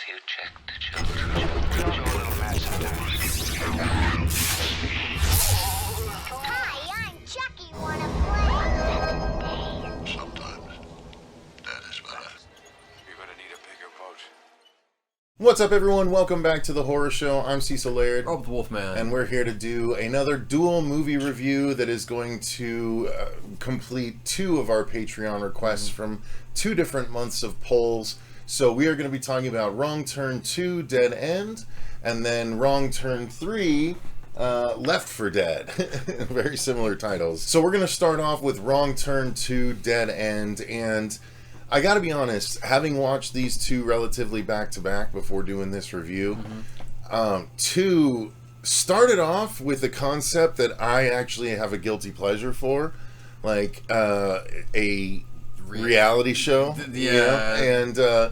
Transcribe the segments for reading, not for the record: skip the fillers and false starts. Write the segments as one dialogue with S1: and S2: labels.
S1: you check the children. Show a little mad sometimes.
S2: Hi, I'm Chucky. Wanna play?
S3: Sometimes that is better.
S1: You're gonna need a bigger boat.
S4: What's up, everyone? Welcome back to the Horror Show. I'm Cecil, Laird.
S5: Oh, the Wolfman.
S4: And we're here to do another dual movie review that is going to complete two of our Patreon requests from two different months of polls. So we are going to be talking about Wrong Turn 2, Dead End, and then Wrong Turn 3, Left 4 Dead. Very similar titles. So we're going to start off with Wrong Turn 2, Dead End, and I gotta be honest, having watched these two relatively back-to-back before doing this review, two started off with a concept that I actually have a guilty pleasure for, like a reality show.
S5: Yeah.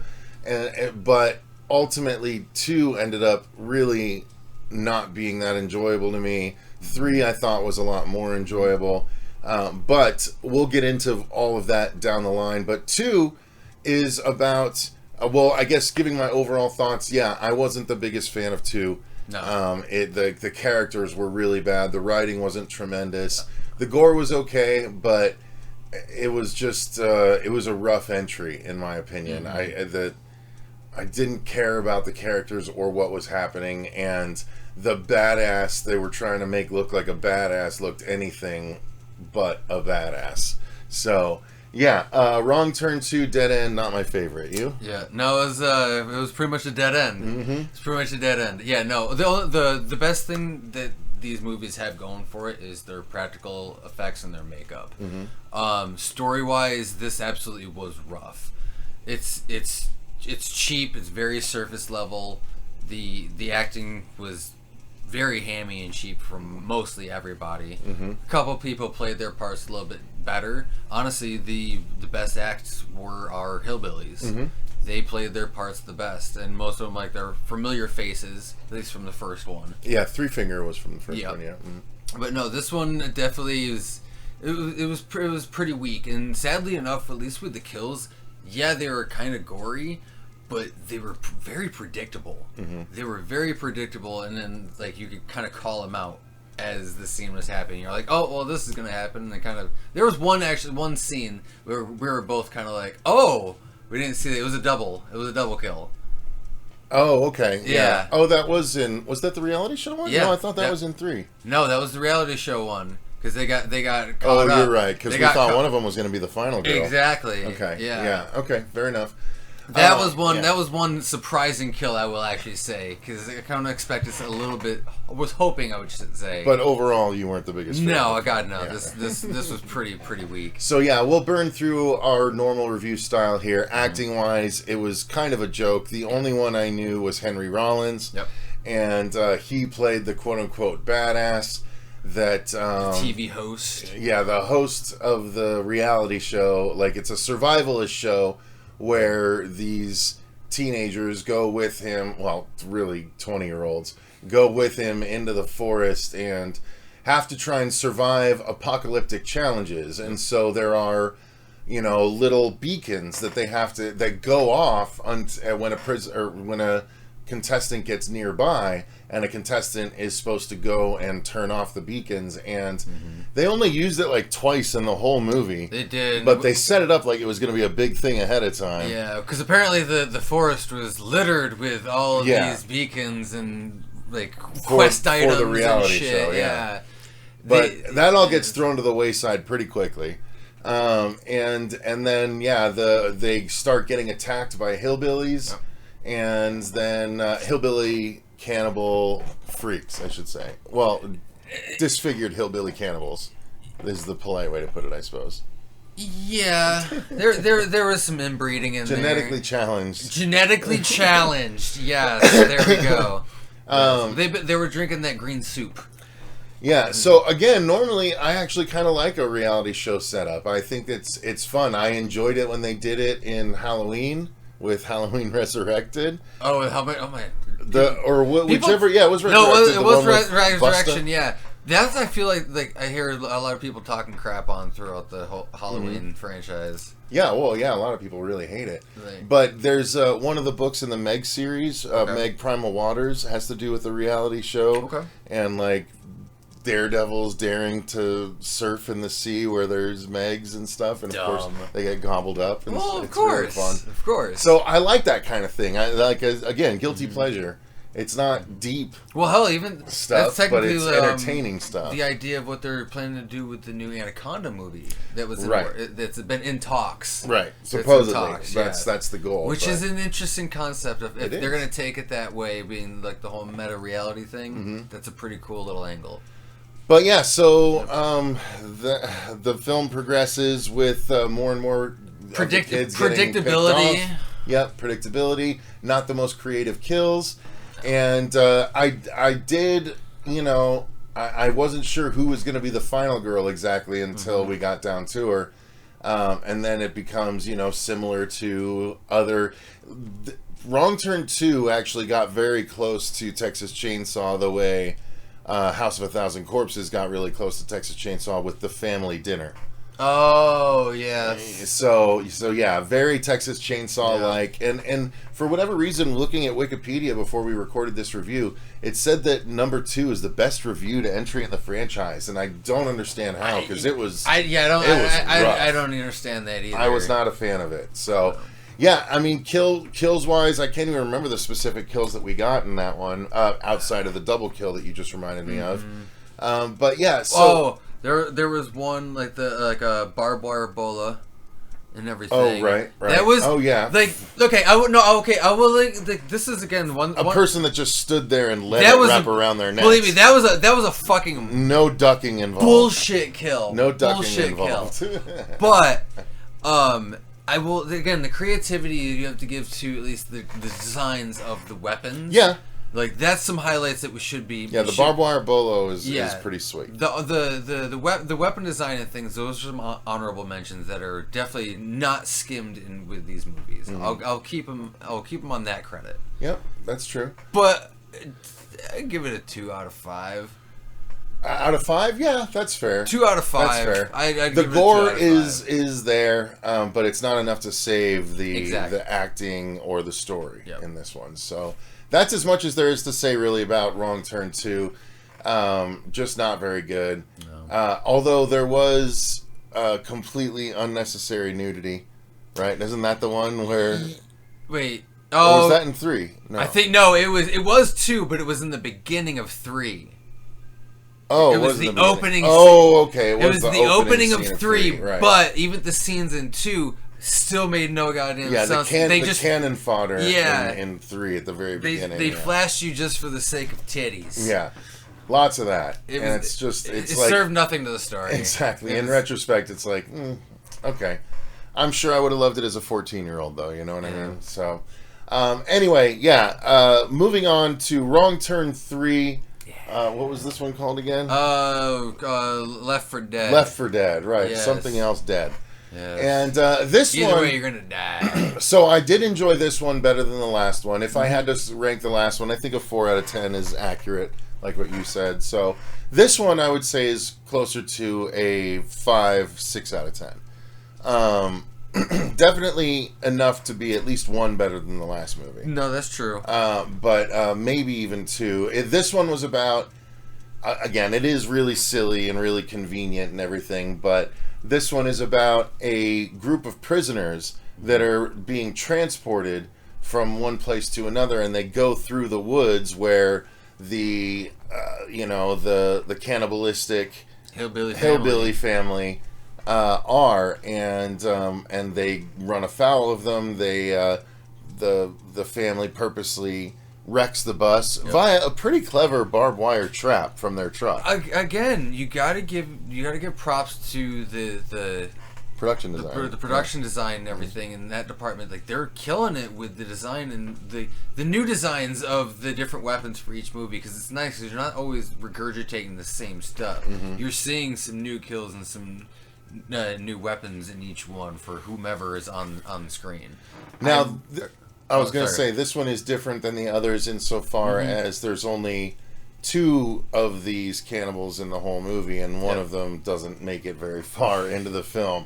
S4: But ultimately, two ended up really not being that enjoyable to me. Three I thought was a lot more enjoyable. But we'll get into all of that down the line. But two is about, well, I guess giving my overall thoughts, yeah, I wasn't the biggest fan of two.
S5: No.
S4: The characters were really bad. The writing wasn't tremendous. The gore was okay, but it was just, it was a rough entry, in my opinion. I didn't care about the characters or what was happening, and the badass they were trying to make look like a badass looked anything but a badass. So yeah, Wrong Turn 2, Dead End, not my favorite. You?
S5: Yeah, no, it was pretty much a dead end.
S4: Mm-hmm.
S5: It's pretty much a dead end. Yeah, no, the best thing that these movies have going for it is their practical effects and their makeup. Story wise, this absolutely was rough. It's cheap. It's very surface level. The acting was very hammy and cheap from mostly everybody. A couple people played their parts a little bit better. Honestly, the best acts were our hillbillies. They played their parts the best, and most of them, like, they're familiar faces, at least from the first one.
S4: Yeah, Three Finger was from the first one. Yeah.
S5: But no, this one definitely is. It was pretty weak, and sadly enough, at least with the kills, yeah, they were kind of gory, but they were very predictable. They were very predictable, and then, like, you could kind of call them out as the scene was happening. You're like, oh, well, this is going to happen. And there was one scene where we were both kind of like, oh, we didn't see that. It was a double kill.
S4: Oh, okay.
S5: Yeah.
S4: Oh, that was that the reality show one?
S5: Yeah.
S4: No, I thought that was in 3.
S5: No, that was the reality show one. Because they got caught
S4: Oh,
S5: up.
S4: you're right. Because we thought one of them was going to be the final girl.
S5: Exactly.
S4: Okay.
S5: Yeah.
S4: Okay. Fair enough.
S5: That was one. Yeah. That was one surprising kill, I will actually say, because I kind of expected a little bit. I was hoping I would say.
S4: But overall, you weren't the biggest fan.
S5: No, God, no.
S4: Yeah.
S5: This was pretty weak.
S4: So yeah, we'll burn through our normal review style here. Acting wise, it was kind of a joke. The only one I knew was Henry Rollins.
S5: Yep.
S4: And he played the quote unquote badass that
S5: TV host.
S4: Yeah, the host of the reality show. Like, it's a survivalist show where these teenagers go with him, well, really 20-year-olds, go with him into the forest and have to try and survive apocalyptic challenges. And so there are, little beacons that they have to, that go off when a contestant gets nearby, and a contestant is supposed to go and turn off the beacons, and they only used it like twice in the whole movie.
S5: They did,
S4: but they set it up like it was going to be a big thing ahead of time.
S5: Yeah, because apparently the forest was littered with all of these beacons and like quest items
S4: for the reality
S5: and shit.
S4: show. Yeah. But that all gets thrown to the wayside pretty quickly. And then they start getting attacked by hillbillies. And then hillbilly cannibal freaks, I should say. Well, disfigured hillbilly cannibals is the polite way to put it, I suppose.
S5: Yeah, there was some inbreeding in
S4: Genetically
S5: there.
S4: challenged.
S5: Genetically challenged. Yes, there we go. They were drinking that green soup.
S4: Yeah, so again, normally I actually kind of like a reality show setup. I think it's fun. I enjoyed it when they did it in Halloween. With Halloween Resurrected.
S5: Oh, how many? Oh my!
S4: Whichever. Yeah, it was Resurrected.
S5: No, it was Resurrection. Yeah, I feel like I hear a lot of people talking crap on throughout the whole Halloween franchise.
S4: Yeah, well, yeah, a lot of people really hate it.
S5: Right.
S4: But there's one of the books in the Meg series, Meg Primal Waters, has to do with a reality show.
S5: Okay.
S4: And, like, daredevils daring to surf in the sea where there's Megs and stuff. And, of course, they get gobbled up. And
S5: Well, of
S4: it's
S5: course.
S4: really fun.
S5: Of course.
S4: So I like that kind of thing. I like, again, guilty pleasure. It's not deep
S5: well, hell, even
S4: stuff,
S5: that's
S4: but
S5: technically
S4: it's entertaining stuff.
S5: The idea of what they're planning to do with the new Anaconda movie that was
S4: Right.
S5: that's been in talks.
S4: Right.
S5: It's in
S4: Supposedly.
S5: talks,
S4: That's the goal.
S5: Which
S4: but-
S5: is an interesting concept. If
S4: It
S5: they're
S4: is.
S5: going to take it that way, being like the whole meta reality thing, that's a pretty cool little angle.
S4: But yeah, so the film progresses with more and more of the kids getting picked
S5: predictability.
S4: off. Yep, predictability. Not the most creative kills, and I did, you know, I wasn't sure who was going to be the final girl exactly until we got down to her, and then it becomes, you know, similar to other. Wrong Turn 2 actually got very close to Texas Chainsaw the way House of a Thousand Corpses got really close to Texas Chainsaw with the family dinner.
S5: Oh yeah.
S4: So yeah, very Texas Chainsaw like, and for whatever reason, looking at Wikipedia before we recorded this review, it said that number 2 is the best reviewed entry in the franchise, and I don't understand how, because it was.
S5: I don't understand that either.
S4: I was not a fan of it. So yeah, I mean, kills wise, I can't even remember the specific kills that we got in that one outside of the double kill that you just reminded me of. But yeah, so.
S5: There was one like a barbed wire bola and everything.
S4: Oh right.
S5: That was like okay. I will like this is again one
S4: person that just stood there and let it wrap around their neck.
S5: Believe me, that was a fucking
S4: no ducking involved.
S5: Bullshit kill.
S4: No ducking
S5: bullshit
S4: involved.
S5: Kill. But I will again the creativity you have to give to at least the designs of the weapons.
S4: Yeah.
S5: Like that's some highlights that we should be.
S4: Yeah, the barbed wire bolo is pretty sweet.
S5: The weapon design and things. Those are some honorable mentions that are definitely not skimmed in with these movies. I'll keep them. I'll keep them on that credit.
S4: Yep, that's true.
S5: But I give it a 2 out of 5.
S4: Out of 5, yeah, that's fair.
S5: 2 out of 5.
S4: That's fair.
S5: I'd
S4: the
S5: give
S4: gore
S5: it a 2 out of 5.
S4: is there, but it's not enough to save the acting or the story in this one. So. That's as much as there is to say, really, about Wrong Turn 2. Just not very good. No. Although there was completely unnecessary nudity, right? Isn't that the one where...
S5: Wait.
S4: Or was that in 3? No.
S5: I think, no, it was 2, but it was in the beginning of 3.
S4: Oh,
S5: it was the opening.
S4: Oh, okay.
S5: It was the opening of 3,
S4: right.
S5: But even the scenes in 2... still made no goddamn sense.
S4: The cannon fodder
S5: Yeah.
S4: in 3 at the very beginning.
S5: They flashed you just for the sake of titties.
S4: Yeah. Lots of that.
S5: It
S4: like,
S5: served nothing to the story.
S4: Exactly. In retrospect, it's like, okay. I'm sure I would have loved it as a 14-year-old, though. You know what I mean? So, anyway, moving on to Wrong Turn 3. What was this one called again?
S5: Left 4 Dead.
S4: Left 4 Dead, right.
S5: Yes.
S4: Something else dead.
S5: Yes.
S4: And this
S5: Either
S4: one...
S5: way, you're going to die.
S4: So I did enjoy this one better than the last one. If I had to rank the last one, I think a 4 out of 10 is accurate, like what you said. So this one, I would say, is closer to a 5, 6 out of 10. Definitely enough to be at least 1 better than the last movie.
S5: No, that's true.
S4: But maybe even 2. This one was about... again, it is really silly and really convenient and everything, but... This one is about a group of prisoners that are being transported from one place to another, and they go through the woods where the cannibalistic hillbilly family are, and they run afoul of them. They the family purposely wrecks the bus via a pretty clever barbed wire trap from their truck.
S5: Again, you gotta give props to the
S4: production design,
S5: the production design and everything in that department. Like they're killing it with the design and the new designs of the different weapons for each movie, because it's nice because you're not always regurgitating the same stuff. You're seeing some new kills and some new weapons in each one for whomever is on the screen.
S4: Now. I was going to say, this one is different than the others insofar as there's only 2 of these cannibals in the whole movie, and one of them doesn't make it very far into the film.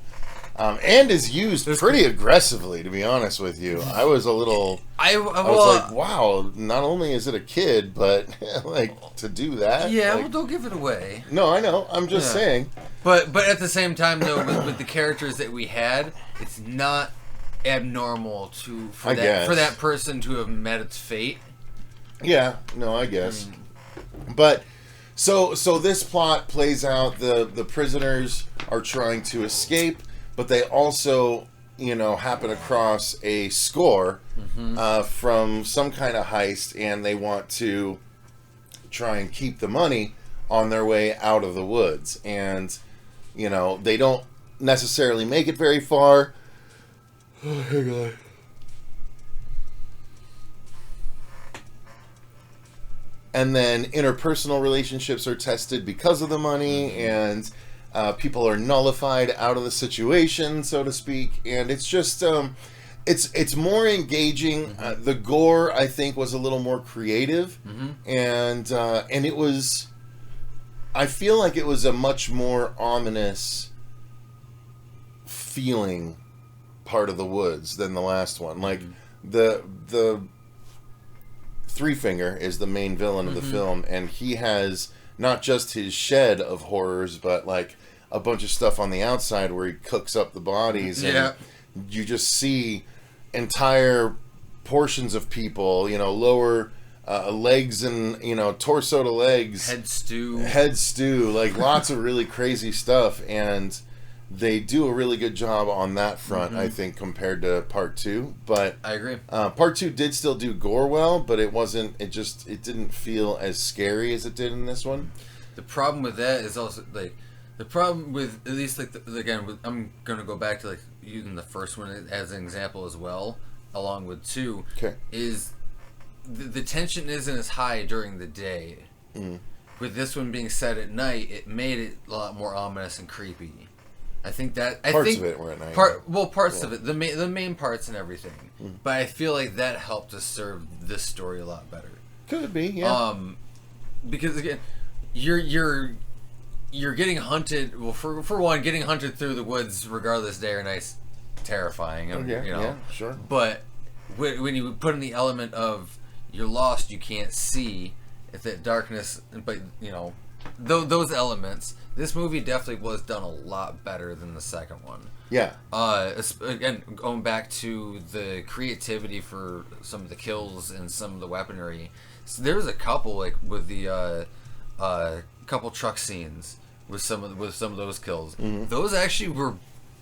S4: And is used pretty aggressively, to be honest with you. I was a little... I was like, wow, not only is it a kid, but, like, to do that...
S5: Yeah,
S4: like,
S5: well, don't give it away.
S4: No, I know. I'm just saying.
S5: But at the same time, though, with the characters that we had, it's not abnormal for that person to have met its fate.
S4: Yeah, no, I guess. But... So this plot plays out. The prisoners are trying to escape, but they also, happen across a score from some kind of heist, and they want to try and keep the money on their way out of the woods. And, they don't necessarily make it very far. Oh, hang on. And then interpersonal relationships are tested because of the money, and people are nullified out of the situation, so to speak. And it's just, it's more engaging. The gore, I think, was a little more creative, and it was. I feel like it was a much more ominous feeling part of the woods than the last one. Like the Three Finger is the main villain of the film, and he has not just his shed of horrors, but like a bunch of stuff on the outside where he cooks up the bodies, and you just see entire portions of people, lower legs and torso to legs, head stew, like lots of really crazy stuff, and they do a really good job on that front, I think, compared to part 2. But
S5: I agree.
S4: Part 2 did still do gore well, but it wasn't. It didn't feel as scary as it did in this one.
S5: The problem with that is also like the problem with at least like I'm gonna go back to like using the first one as an example as well, along with 2.
S4: Okay.
S5: Is the tension isn't as high during the day. With this one being set at night, it made it a lot more ominous and creepy. I think that parts of it were at night. Parts of it, the main parts and everything. But I feel like that helped to serve this story a lot better.
S4: Could be, yeah.
S5: Because again, you're getting hunted. Well, for one, getting hunted through the woods, regardless day or night's terrifying.
S4: Yeah, sure.
S5: But when you put in the element of you're lost, you can't see, if that darkness, but those elements. This movie definitely was done a lot better than the second one.
S4: Yeah.
S5: Again, going back to the creativity for some of the kills and some of the weaponry. So there was a couple like with the couple truck scenes with some of those kills. Those actually were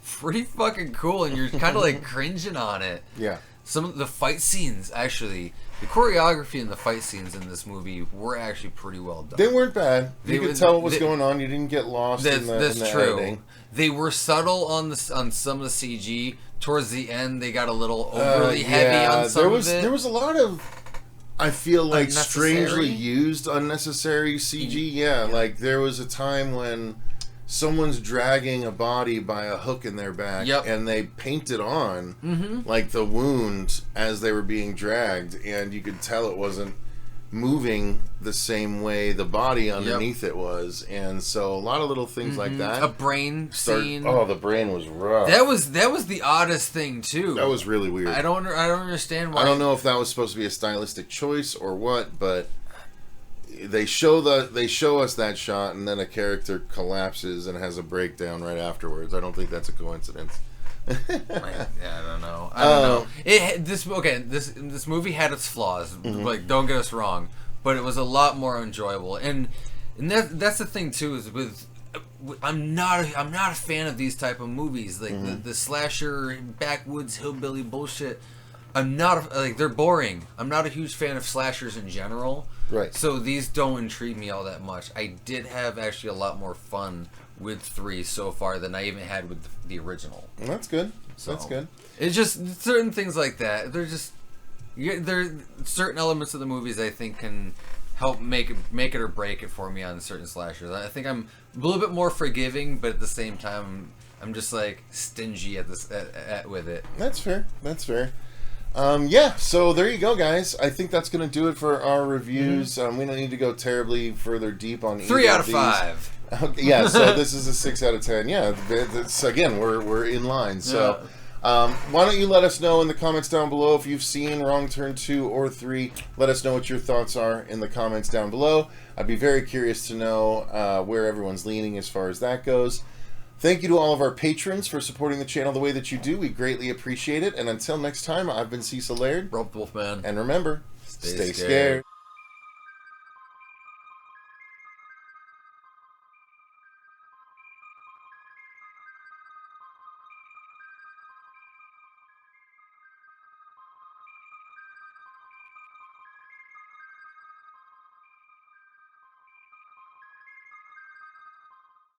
S5: pretty fucking cool, and you're kind of like cringing on it.
S4: Yeah.
S5: Some of the fight scenes, actually, the choreography and the fight scenes in this movie were actually pretty well done.
S4: They weren't bad. You could tell what was going on. You didn't get lost in the editing.
S5: They were subtle on some of the CG. Towards the end, they got a little overly heavy on some of it.
S4: There was a lot of, I feel like, strangely used unnecessary CG. Yeah, like there was a time when someone's dragging a body by a hook in their back, and they painted on like the wound as they were being dragged, and you could tell it wasn't moving the same way the body underneath it was, and so a lot of little things like that.
S5: A brain scene.
S4: Oh, the brain was rough.
S5: That was the oddest thing too.
S4: That was really weird.
S5: I don't understand why.
S4: I don't know if that was supposed to be a stylistic choice or what, but they show us that shot, and then a character collapses and has a breakdown right afterwards. I don't think that's a coincidence.
S5: I don't know. This movie had its flaws. Like, don't get us wrong, but it was a lot more enjoyable. And that's the thing too, is with I'm not a fan of these type of movies, like the slasher backwoods hillbilly bullshit. They're boring. I'm not a huge fan of slashers in general.
S4: Right.
S5: So these don't intrigue me all that much. I did have actually a lot more fun with 3 so far than I even had with the original.
S4: That's good.
S5: So,
S4: that's good.
S5: It's just certain things like that. There certain elements of the movies I think can help make it or break it for me on certain slashers. I think I'm a little bit more forgiving, but at the same time I'm just like stingy with it.
S4: That's fair. Yeah, so there you go, guys. I think that's going to do it for our reviews. We don't need to go terribly further deep on
S5: 3 out of
S4: these.
S5: 5.
S4: Yeah, so this is a 6 out of 10. Yeah, again, we're in line. So why don't you let us know in the comments down below if you've seen Wrong Turn 2 or 3. Let us know what your thoughts are in the comments down below. I'd be very curious to know where everyone's leaning as far as that goes. Thank you to all of our patrons for supporting the channel the way that you do. We greatly appreciate it. And until next time, I've been Cecil Laird.
S5: Rob the Wolfman.
S4: And remember, stay
S5: scared.
S4: scared.